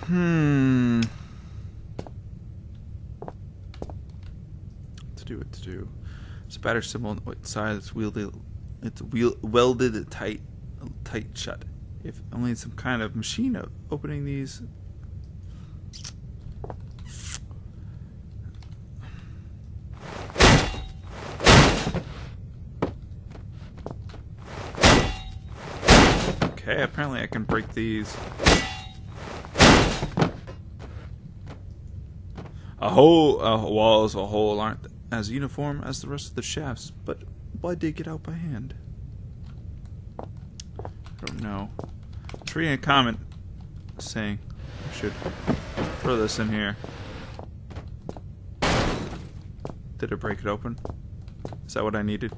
What to do? It's a battery symbol on the white side. It's welded tight shut. If only some kind of machine opening these. Okay, apparently I can break these. Walls a whole aren't as uniform as the rest of the shafts, but why dig it out by hand? I don't know. I'm reading a comment saying I should throw this in here. Did it break it open? Is that what I needed?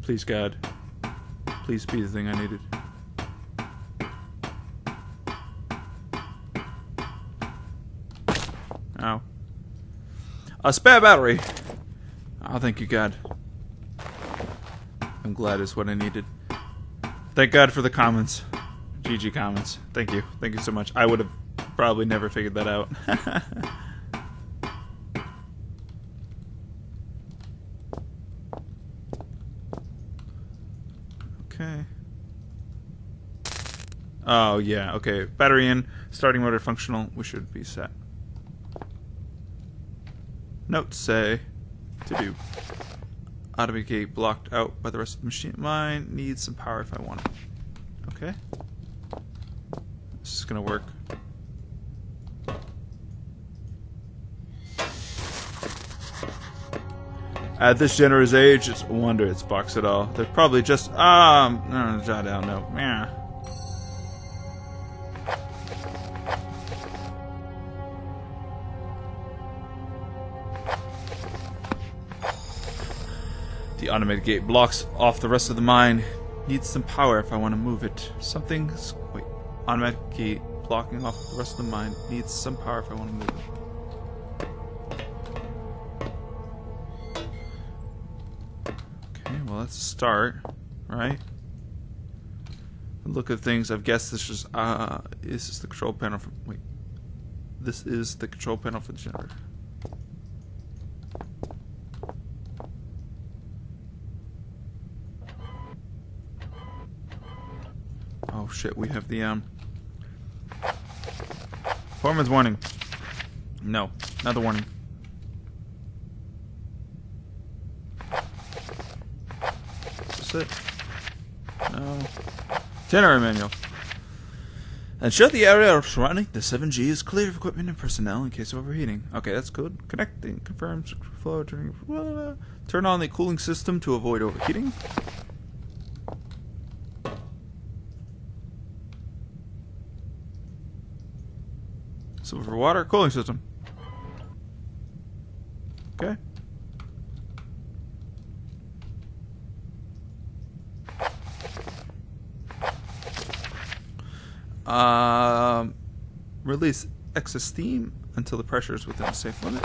Please, God. Please be the thing I needed. Ow. A spare battery! Oh, thank you, God. I'm glad it's what I needed. Thank God for the comments. GG comments. Thank you. Thank you so much. I would have probably never figured that out. Okay. Oh, yeah. Okay. Battery in. Starting motor functional. We should be set. Notes say to do. Automatic gate blocked out by the rest of the machine. Mine needs some power if I want it. Okay. This is gonna work. At this generous age, it's a wonder it's boxed at all. They're probably just no, I don't know. Yeah. The automated gate blocks off the rest of the mine. Needs some power if I want to move it. Something's... Wait. Automatic gate blocking off the rest of the mine. Needs some power if I want to move it. Okay, well that's a start. Right? Look at things. I've guessed this is... This is the control panel for... Wait. This is the control panel for the generator. Oh shit, we have the foreman's warning. No, another warning. Is this it? No. Generator manual. Ensure the area surrounding the 7G is clear of equipment and personnel in case of overheating. Okay, that's good. Connecting, confirms flow during... Turn on the cooling system to avoid overheating. Silver water cooling system. Okay. Release excess steam until the pressure is within a safe limit.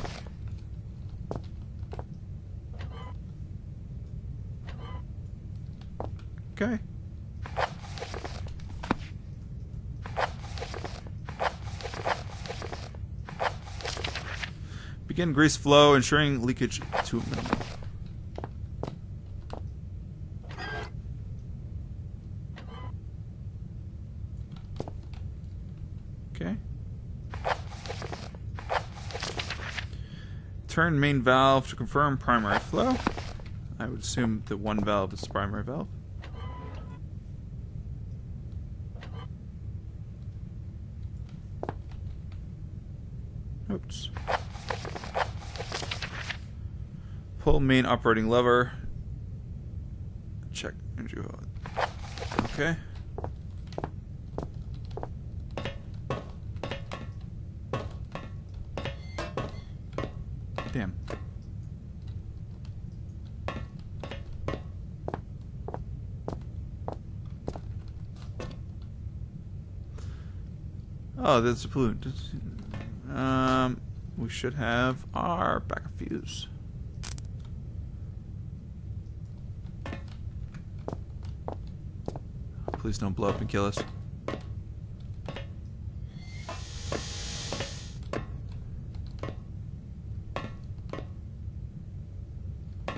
Okay. Begin grease flow, ensuring leakage to a minimum. Okay. Turn main valve to confirm primary flow. I would assume that one valve is the primary valve. Oops. Pull main operating lever. Check energy. Okay. Damn. Oh, that's a pollutant. We should have our backup fuse. Please don't blow up and kill us.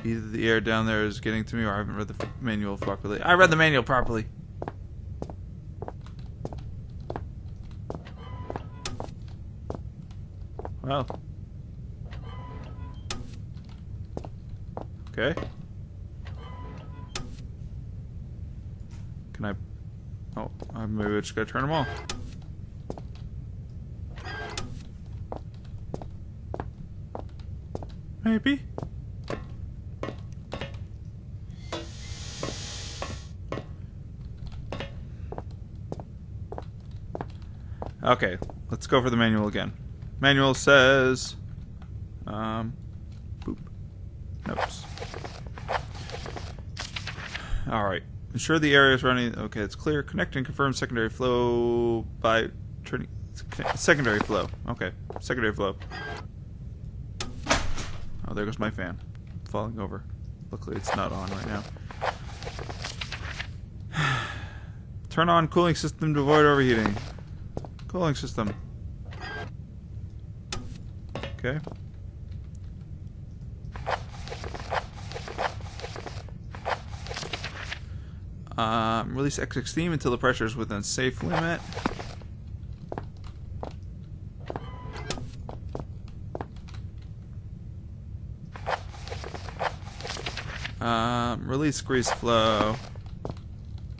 Either the air down there is getting to me, or I haven't read the manual properly. I read the manual properly. Well. Okay. Can I... Oh, maybe I just gotta turn them off. Maybe. Okay, let's go for the manual again. Manual says... boop. Notes. Alright. Ensure the area is running... Okay, it's clear. Connect and confirm secondary flow by turning... Secondary flow. Okay, secondary flow. Oh, there goes my fan. Falling over. Luckily, it's not on right now. Turn on cooling system to avoid overheating. Cooling system. Okay. Release excess steam until the pressure is within safe limit. Release grease flow.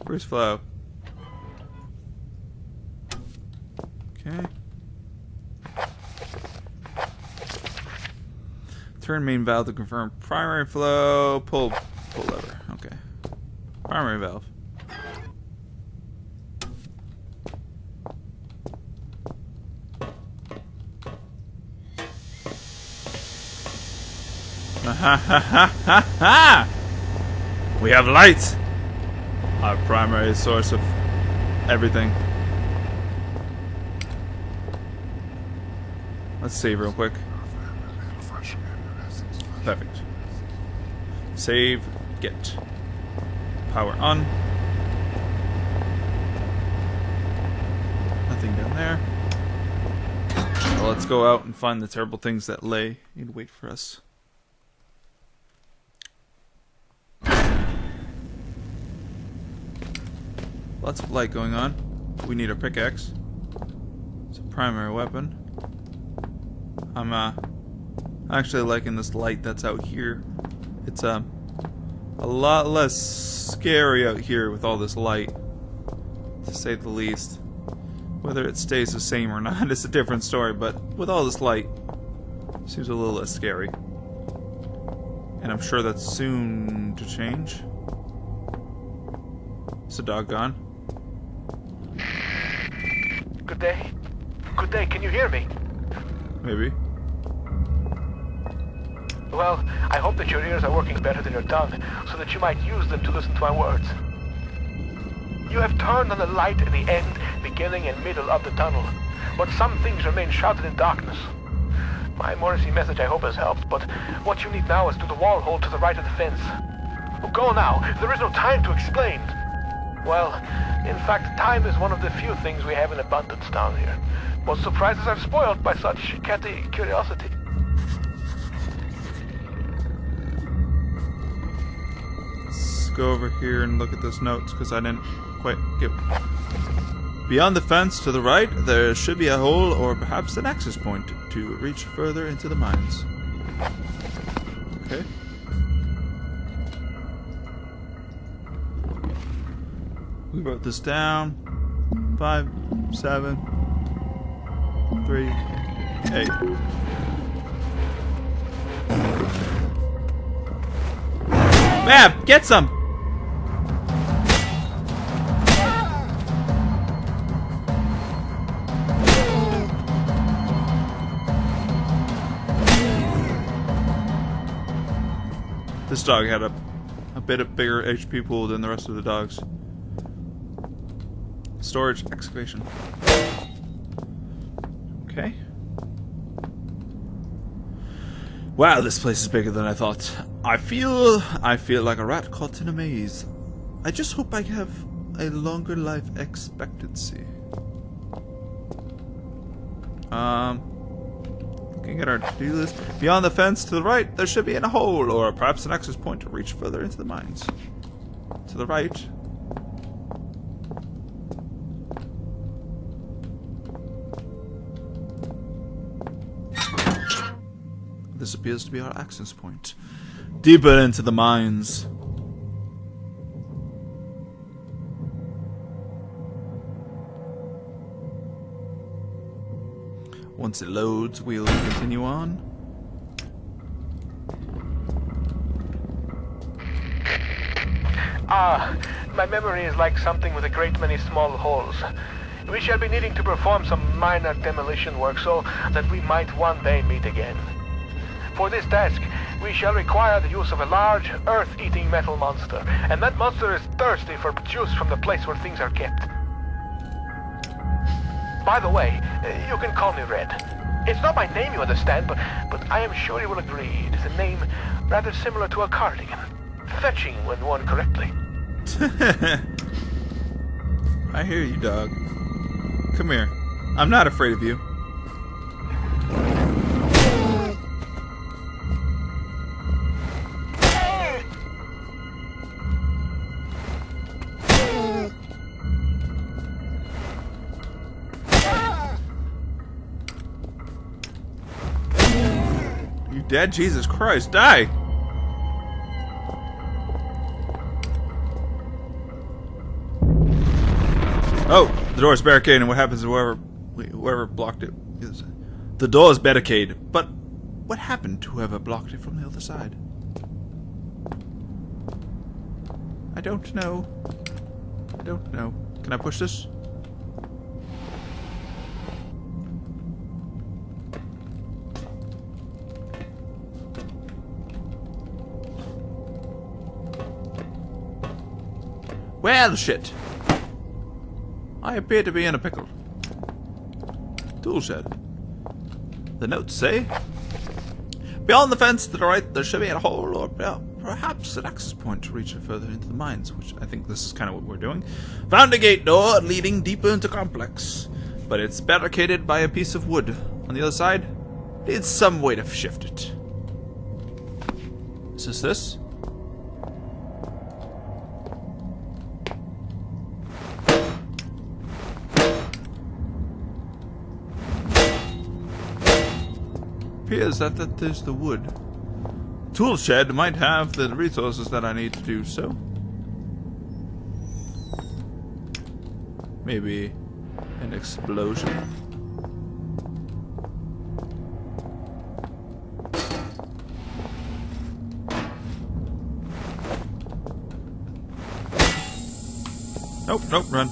Grease flow. Okay. Turn main valve to confirm primary flow. Pull lever. Okay. Primary valve. Ha ha ha ha ha! We have light! Our primary source of everything. Let's save real quick. Perfect. Save, get. Power on. Nothing down there. Well, let's go out and find the terrible things that lay in wait for us. Lots of light going on. We need a pickaxe. It's a primary weapon. I'm actually liking this light that's out here. It's a lot less scary out here with all this light, to say the least. Whether it stays the same or not is a different story, but with all this light, it seems a little less scary. And I'm sure that's soon to change. Is the dog gone? Good day. Good day, can you hear me? Maybe. Well, I hope that your ears are working better than your tongue, so that you might use them to listen to my words. You have turned on the light at the end, beginning and middle of the tunnel, but some things remain shrouded in darkness. My Morrissey message I hope has helped, but what you need now is to the wall hole to the right of the fence. Go now, there is no time to explain. Well, in fact, time is one of the few things we have in abundance down here. Most surprises are spoiled by such catty curiosity. Let's go over here and look at those notes, because I didn't quite get... Beyond the fence to the right, there should be a hole or perhaps an access point to reach further into the mines. Okay. We wrote this down. 5, 7, 3, 8. Bab, get some! This dog had a bit of bigger HP pool than the rest of the dogs. Storage, excavation. Okay. Wow, this place is bigger than I thought. I feel like a rat caught in a maze. I just hope I have a longer life expectancy. Looking at our to-do list, beyond the fence to the right, there should be a hole, or perhaps an access point to reach further into the mines. To the right. This appears to be our access point. Deeper into the mines. Once it loads, we'll continue on. My memory is like something with a great many small holes. We shall be needing to perform some minor demolition work so that we might one day meet again. For this task, we shall require the use of a large, earth-eating metal monster, and that monster is thirsty for juice from the place where things are kept. By the way, you can call me Red. It's not my name, you understand, but I am sure you will agree it is a name rather similar to a cardigan. Fetching when worn correctly. I hear you, dog. Come here. I'm not afraid of you. You dead? Jesus Christ, die! Oh, the door is barricaded, and what happens to whoever blocked it? The door is barricaded, but what happened to whoever blocked it from the other side? I don't know. I don't know. Can I push this? Well, shit. I appear to be in a pickle. Tool shed. The notes say, beyond the fence to the right, there should be a hole or perhaps an access point to reach further into the mines, which I think this is kind of what we're doing. Found a gate door leading deeper into complex, but it's barricaded by a piece of wood. On the other side, needs some way to shift it. Is this? Appears that there's the wood. Tool shed might have the resources that I need to do so. Maybe an explosion. Nope, nope, run.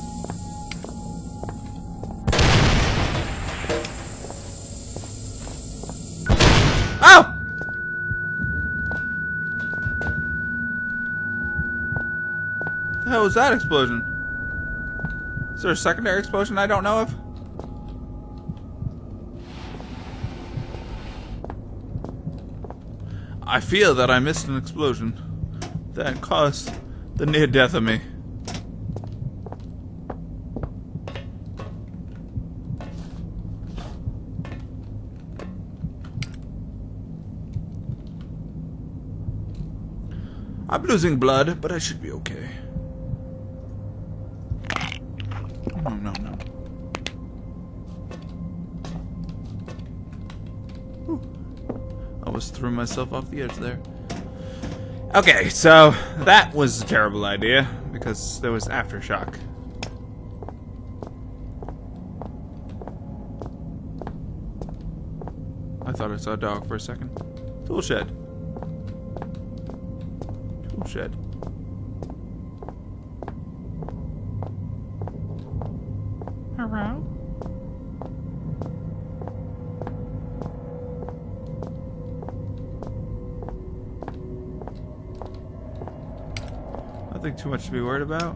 What the hell was that explosion? Is there a secondary explosion I don't know of? I feel that I missed an explosion that caused the near death of me. I'm losing blood, but I should be okay. No. Whew. I almost threw myself off the edge there. Okay, so that was a terrible idea because there was aftershock. I thought I saw a dog for a second. Tool shed. Tool shed. Hello? Nothing too much to be worried about.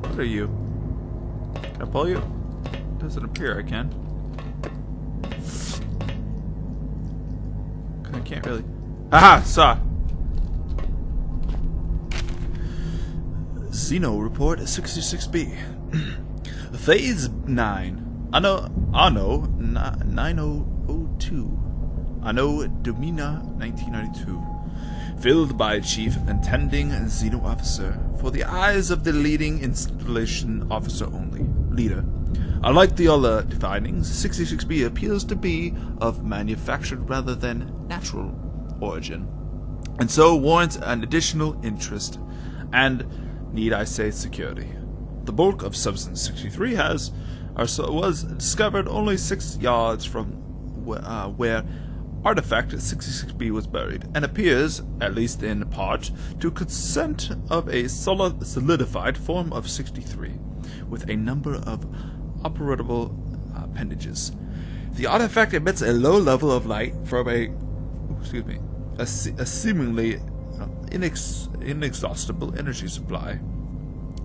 What are you? Can I pull you? Doesn't appear I can. I can't really. Aha! Saw! Xeno Report 66B. Phase 9. Anno 9002. Anno Domina 1992. Filled by Chief Intending Xeno Officer. For the eyes of the leading installation officer only. Leader. Unlike the other findings, 66B appears to be of manufactured rather than natural origin, and so warrants an additional interest, and, need I say, security. The bulk of Substance 63 was discovered only 6 yards from where Artifact 66B was buried, and appears, at least in part, to consist of a solidified form of 63, with a number of operable appendages. The artifact emits a low level of light from a seemingly inexhaustible energy supply,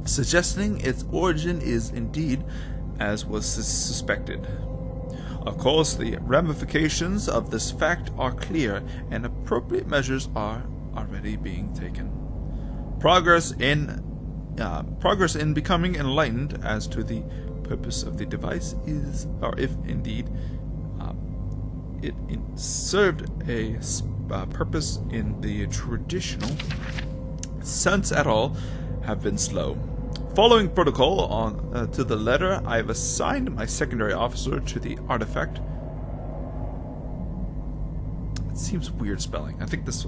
suggesting its origin is indeed as was suspected. Of course, the ramifications of this fact are clear, and appropriate measures are already being taken. Progress in becoming enlightened as to the purpose of the device is, or if indeed it served a purpose in the traditional sense at all, have been slow. Following protocol on to the letter, I have assigned my secondary officer to the artifact. It seems weird spelling. I think this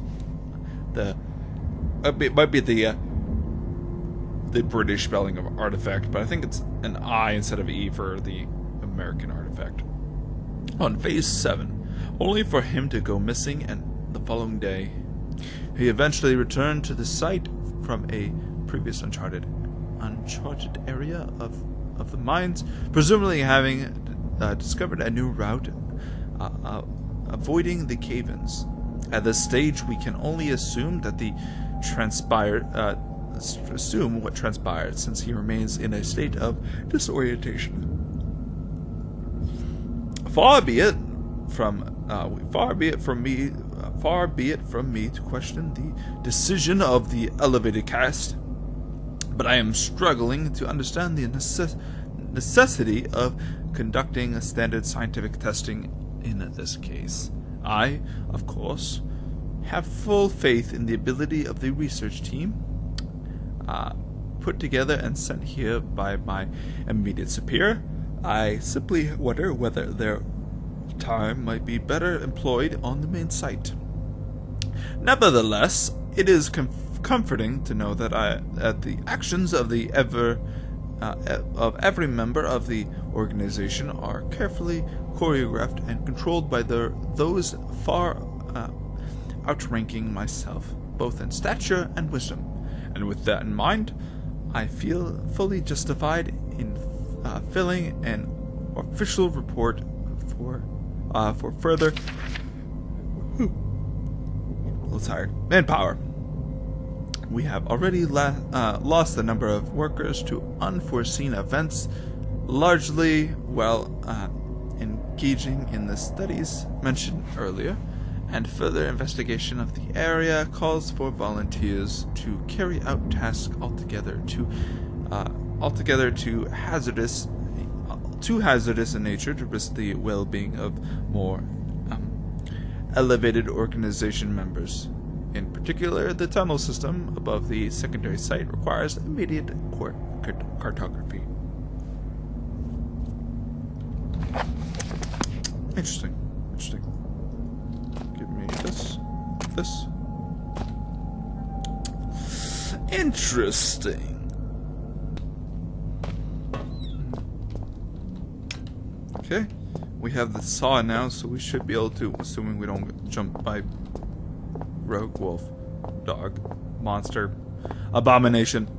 it might be the British spelling of artifact, but I think it's an I instead of E for the American artifact. On phase 7, only for him to go missing, and the following day, he eventually returned to the site from a previous uncharted area of the mines, presumably having discovered a new route, avoiding the cave-ins. At this stage, we can only assume that assume what transpired, since he remains in a state of disorientation. Far be it from me to question the decision of the elevated caste, but I am struggling to understand the necessity of conducting a standard scientific testing in this case. I, of course, have full faith in the ability of the research team put together and sent here by my immediate superior. I simply wonder whether their time might be better employed on the main site. Nevertheless, it is comforting to know that the actions of every member of the organization are carefully choreographed and controlled by those far outranking myself, both in stature and wisdom. And with that in mind, I feel fully justified in filling an official report for further a little tired manpower. We have already lost the number of workers to unforeseen events, largely while engaging in the studies mentioned earlier, and further investigation of the area calls for volunteers to carry out tasks altogether too hazardous in nature to risk the well-being of more elevated organization members. In particular, the tunnel system above the secondary site requires immediate cartography. Interesting. Give me this. Interesting. Okay. We have the saw now, so we should be able to, assuming we don't get jumped by rogue wolf, dog, monster, abomination.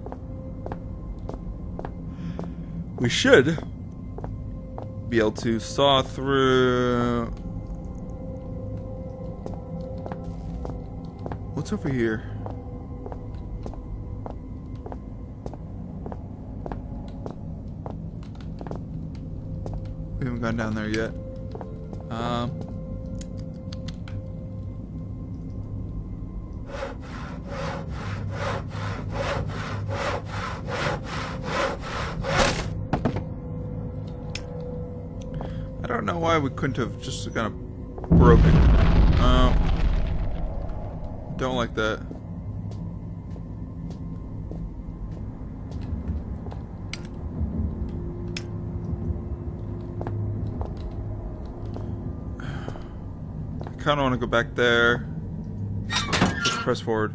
We should be able to saw through. What's over here? We haven't gone down there yet. don't know why we couldn't have just kind of broken. Don't like that. I kind of want to go back there. Just press forward.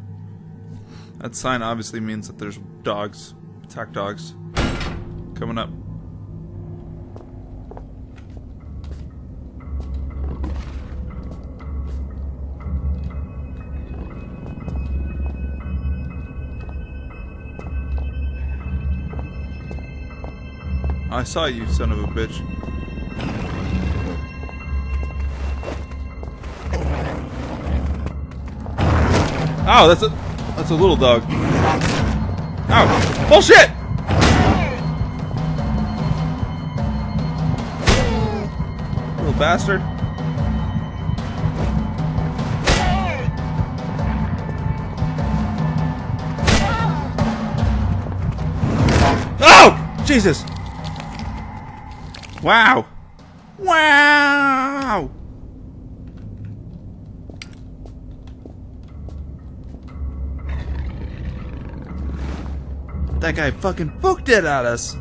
That sign obviously means that there's dogs, attack dogs, coming up. I saw you, son of a bitch. Oh, that's a little dog. Ow! Bullshit! Little bastard. Oh! Jesus! Wow! Wow! That guy fucking booked it at us!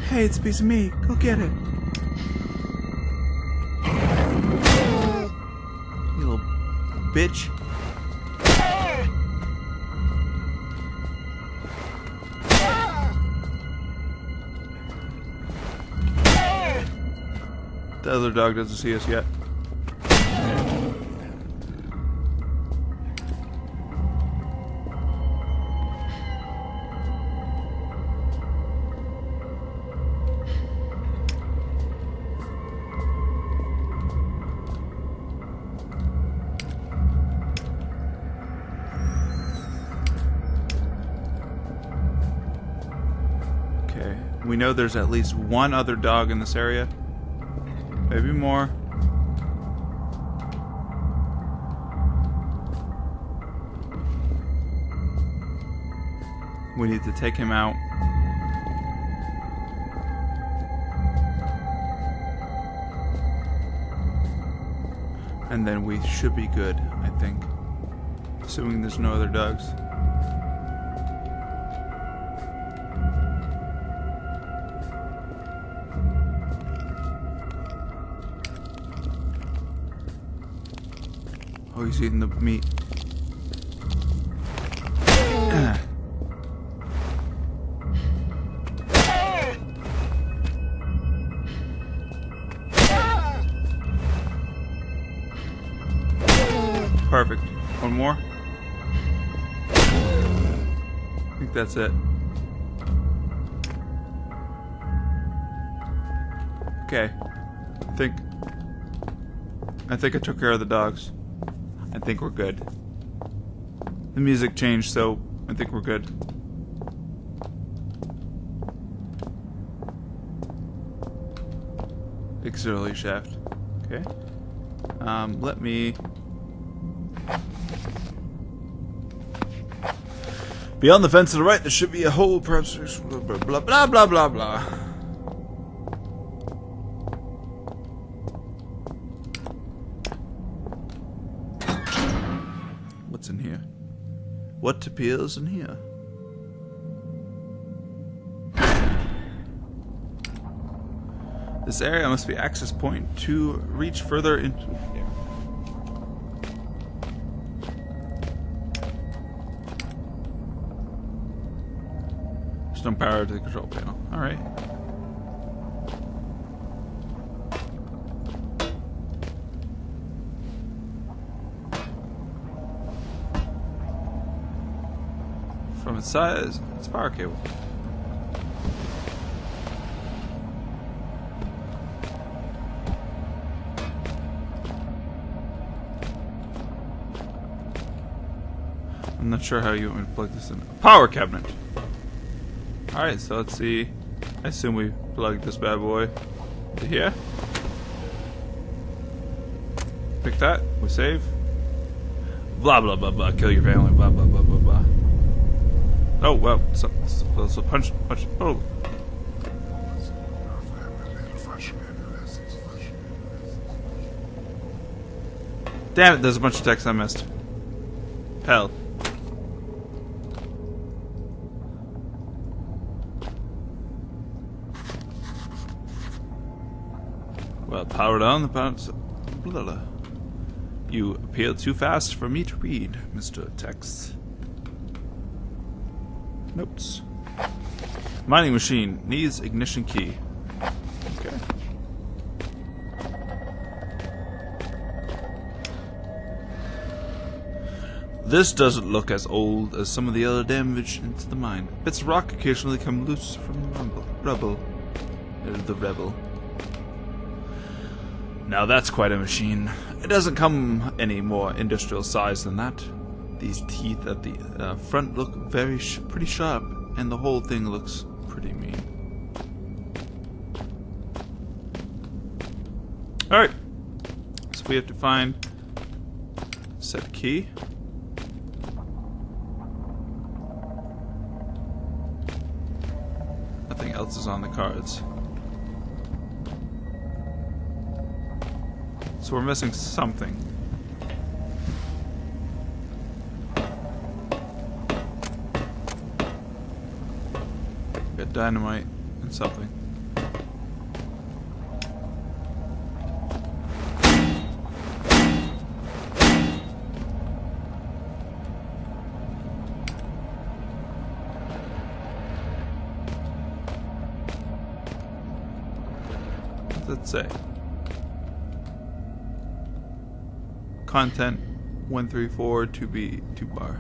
Hey, it's a piece of meat. Go get it. You little bitch. The other dog doesn't see us yet. We know there's at least one other dog in this area. Maybe more. We need to take him out. And then we should be good, I think. Assuming there's no other dogs. Oh, he's eating the meat. Perfect. One more. I think that's it. Okay. I think I took care of the dogs. I think we're good. The music changed, so I think we're good. Auxiliary shaft. Okay. Let me... Beyond the fence to the right, there should be a hole, perhaps... Blah, blah, blah, blah, blah, blah. What's in here? What appears in here? This area must be access point to reach further into here. There's no power to the control panel. Alright. From its size, it's power cable. I'm not sure how you want me to plug this in. Power cabinet. Alright, so let's see. I assume we plug this bad boy into here. Pick that. We save. Blah blah blah blah. Kill your family. Blah blah blah blah blah. Oh well. So punch. Oh. Damn it! There's a bunch of text I missed. Hell. Well, powered on the power. Blah, blah. You appear too fast for me to read, Mr. Text. Notes. Mining machine needs ignition key. Okay. This doesn't look as old as some of the other damage into the mine. Bits of rock occasionally come loose from the rubble. The rebel. Now that's quite a machine. It doesn't come any more industrial size than that. These teeth at the front look pretty sharp, and the whole thing looks pretty mean. Alright. So we have to find set key. Nothing else is on the cards. So we're missing something. We got dynamite and something. What does it say? Content 134 2B 2 bar.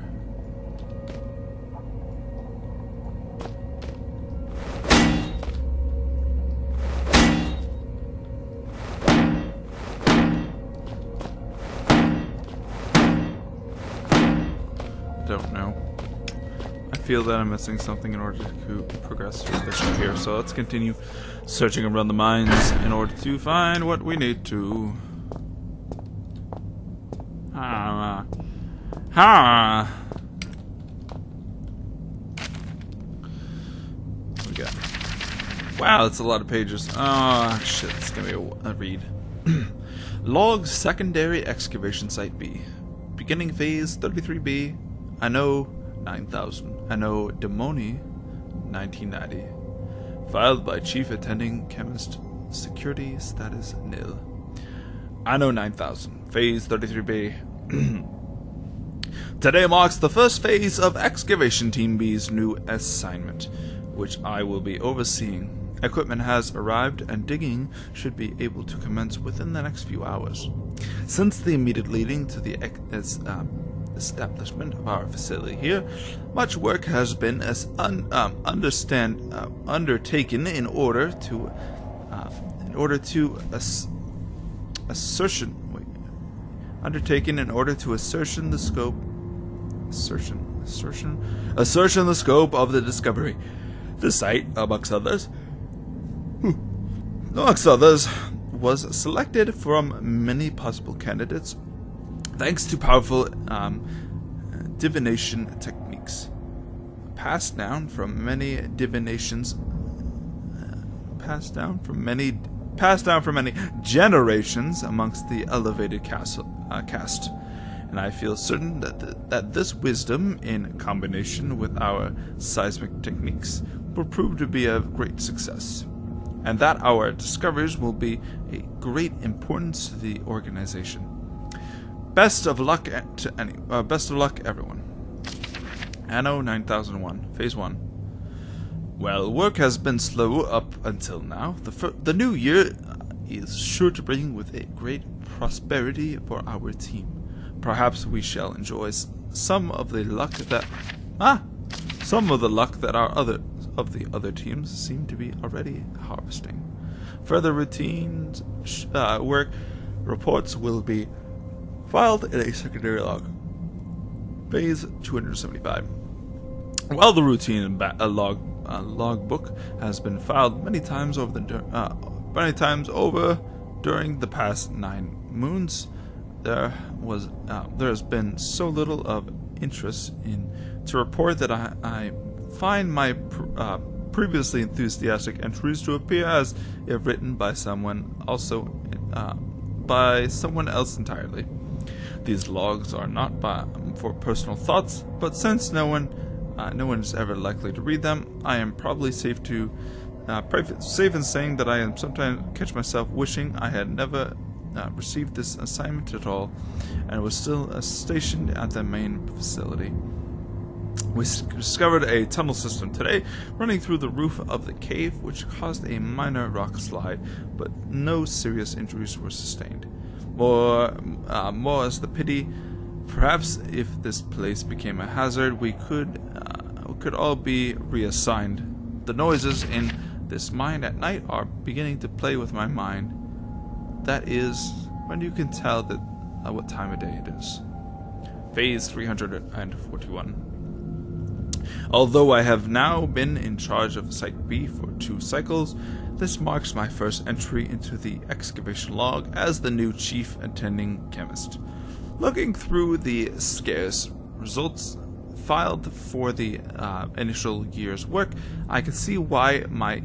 Don't know. I feel that I'm missing something in order to progress through this here, so let's continue searching around the mines in order to find what we need to. What we got? Wow, that's a lot of pages. Oh, shit, it's gonna be a read. Log secondary excavation site B. Beginning phase 33B. I know 9000. I know Demoni 1990. Filed by Chief Attending Chemist. Security status nil. I know 9000. Phase 33B. Today marks the first phase of Excavation Team B's new assignment, which I will be overseeing. Equipment has arrived and digging should be able to commence within the next few hours. Since the immediate leading to the establishment of our facility here, much work has been undertaken in order to ascertain the scope of the discovery. The site, amongst others, was selected from many possible candidates thanks to powerful divination techniques passed down from many generations amongst the elevated caste. And I feel certain that this wisdom, in combination with our seismic techniques, will prove to be of great success, and that our discoveries will be a great importance to the organization. Best of luck, everyone. Anno 9001, Phase 1. Well, work has been slow up until now. The new year is sure to bring with it great prosperity for our team. Perhaps we shall enjoy some of the luck that the other teams seem to be already harvesting. Further routine work reports will be filed in a secondary log. Phase 275. While the routine logbook has been filed many times over during the past 9 moons, there has been so little of interest to report that I find my previously enthusiastic entries to appear as if written by someone else entirely. These logs are not for personal thoughts, but since no one is ever likely to read them, I am probably safe in saying that I am sometimes catch myself wishing I had never received this assignment at all, and was still stationed at the main facility. We discovered a tunnel system today running through the roof of the cave, which caused a minor rock slide, but no serious injuries were sustained. More as the pity. Perhaps if this place became a hazard, we could all be reassigned. The noises in this mine at night are beginning to play with my mind. That is, when you can tell that what time of day it is. Phase 341. Although I have now been in charge of Site B for 2 cycles, this marks my first entry into the excavation log as the new chief attending chemist. Looking through the scarce results filed for the initial year's work, I can see why my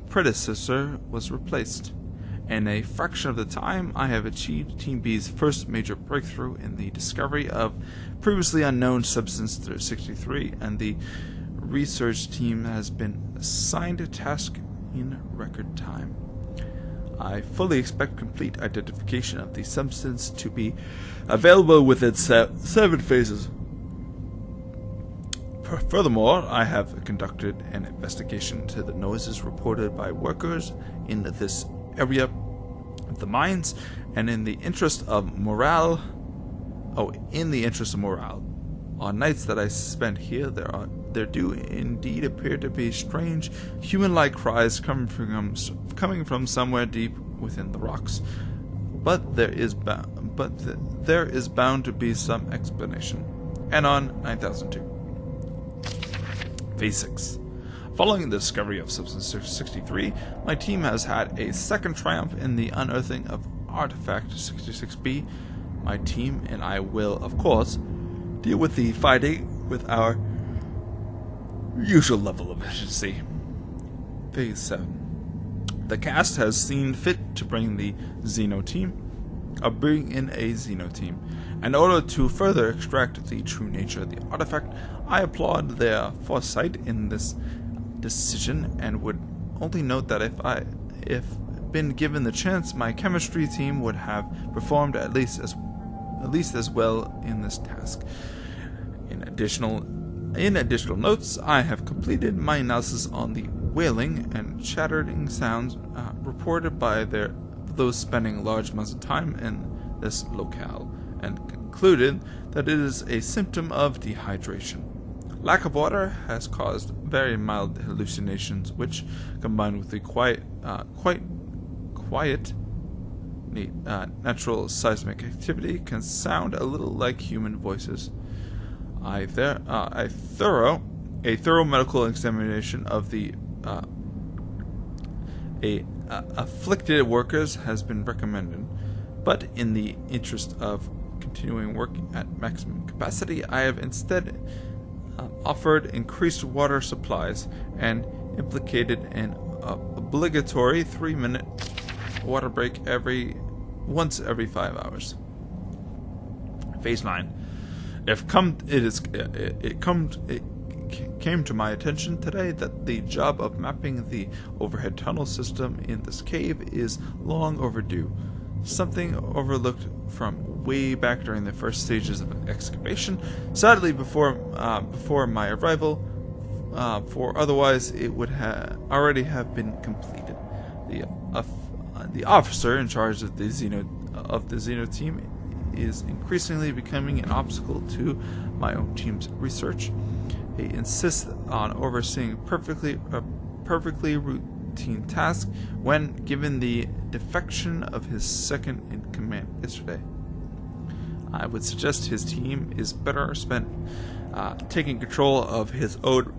predecessor was replaced. In a fraction of the time, I have achieved Team B's first major breakthrough in the discovery of previously unknown substance 63, and the research team has been assigned a task in record time. I fully expect complete identification of the substance to be available within 7 phases. Furthermore, I have conducted an investigation into the noises reported by workers in this area of the mines, and in the interest of morale, on nights that I spend here, there do indeed appear to be strange, human-like cries coming from somewhere deep within the rocks. But there is bound to be some explanation. Anon 9002. Phase 6. Following the discovery of Substance 63, my team has had a second triumph in the unearthing of Artifact 66B. My team and I will, of course, deal with the fighting with our usual level of efficiency. Phase 7. The cast has seen fit to bring in a Xeno team, in order to further extract the true nature of the artifact. I applaud their foresight in this decision, and would only note that if been given the chance, my chemistry team would have performed at least as well in this task. In additional notes, I have completed my analysis on the wailing and chattering sounds reported by those spending large amounts of time in this locale, and concluded that it is a symptom of dehydration. Lack of water has caused very mild hallucinations, which, combined with the quite quiet natural seismic activity, can sound a little like human voices. A thorough medical examination of the afflicted workers has been recommended, but in the interest of continuing work at maximum capacity, I have instead offered increased water supplies and implicated an obligatory 3-minute water break once every 5 hours. Phase 9. It came to my attention today that the job of mapping the overhead tunnel system in this cave is long overdue. Something overlooked from way back during the first stages of excavation. Sadly, before my arrival, for otherwise it would already have been completed. The officer in charge of the Xeno team is increasingly becoming an obstacle to my own team's research. He insists on overseeing perfectly routine task when given the defection of his second in command yesterday. I would suggest his team is better spent taking control of his own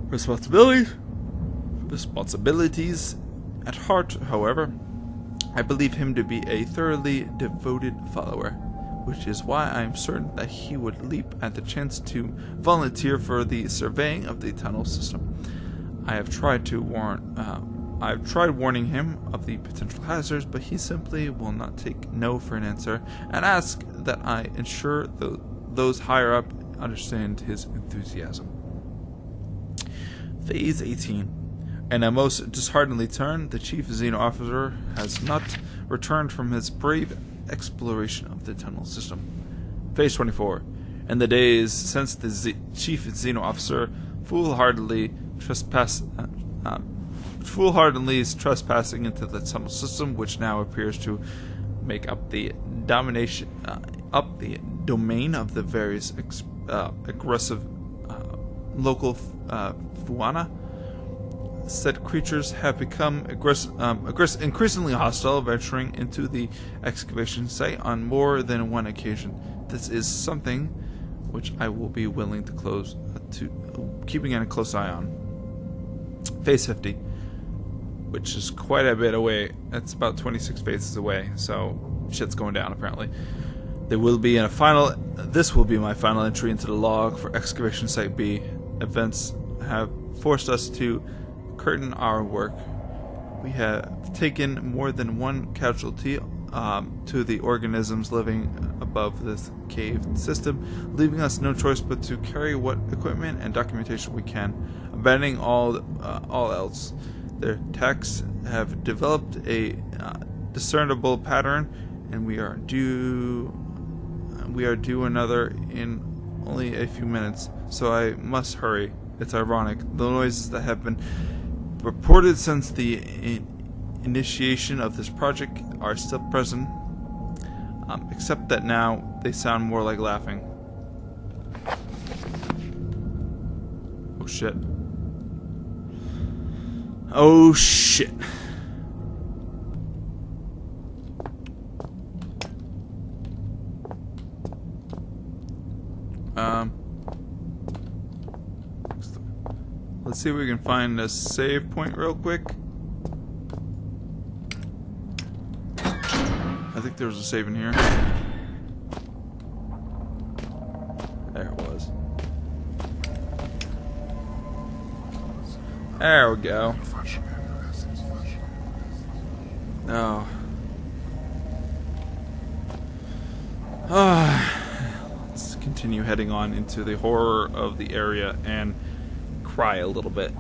responsibilities. At heart, however, I believe him to be a thoroughly devoted follower, which is why I am certain that he would leap at the chance to volunteer for the surveying of the tunnel system. I have tried warning him of the potential hazards, but he simply will not take no for an answer, and ask that I ensure those higher up understand his enthusiasm. Phase 18. In a most disheartening turn, the Chief Xeno Officer has not returned from his brave exploration of the tunnel system. Phase 24. In the days since the Chief Xeno Officer foolhardily is trespassing into the tunnel system, which now appears to make up the domain of the various aggressive local fauna. Said creatures have become increasingly hostile, venturing into the excavation site on more than one occasion. This is something which I will be willing to keeping a close eye on. Phase 50, which is quite a bit away. That's about 26 phases away, so shit's going down apparently. This will be my final entry into the log for excavation site B. Events have forced us to curtain our work. We have taken more than one casualty to the organisms living above this cave system, leaving us no choice but to carry what equipment and documentation we can, abandoning all else. Their techs have developed a discernible pattern, and we are due another in only a few minutes, so I must hurry. It's ironic. The noises that have been reported since the initiation of this project are still present, except that now they sound more like laughing. Oh shit. Oh shit. Let's see if we can find a save point real quick. I think there was a save in here. There it was. There we go. Oh. Let's continue heading on into the horror of the area and cry a little bit.